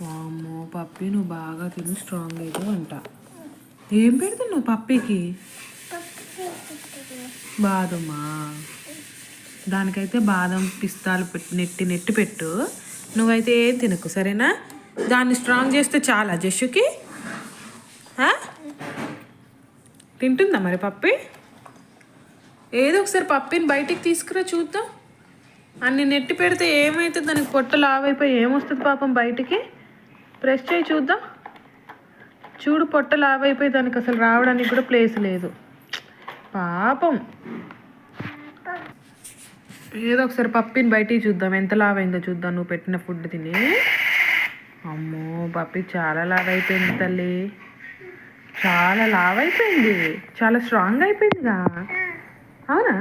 వామ్మో పప్పి నువ్వు బాగా తిని స్ట్రాంగ్ అయితే అంట. ఏం పెడుతున్నావు పప్పికి? బాదమా? దానికైతే బాదం పిస్తాలు నెట్టి పెట్టు. నువ్వైతే ఏం తినకు సరేనా? దాన్ని స్ట్రాంగ్ చేస్తే చాలా జస్సుకి. తింటుందా మరి పప్పి? ఏదో ఒకసారి పప్పిని బయటికి తీసుకురా చూద్దాం. అన్ని నెట్టి పెడితే ఏమవుతుంది? దానికి పొట్ట లావైపోయి ఏమొస్తుంది పాపం బయటికి? ప్రెస్ చేయి చూద్దాం. చూడు పొట్ట లావైపోయి దానికి అసలు రావడానికి కూడా ప్లేస్ లేదు పాపం. ఏదో ఒకసారి పప్పిని బయటికి చూద్దాం, ఎంత లావైందో చూద్దాం నువ్వు పెట్టిన ఫుడ్ తిని. అమ్మో పప్పి చాలా లావైపోయింది తల్లి, చాలా లావైపోయింది, చాలా స్ట్రాంగ్ అయిపోయిందిగా. అవునా?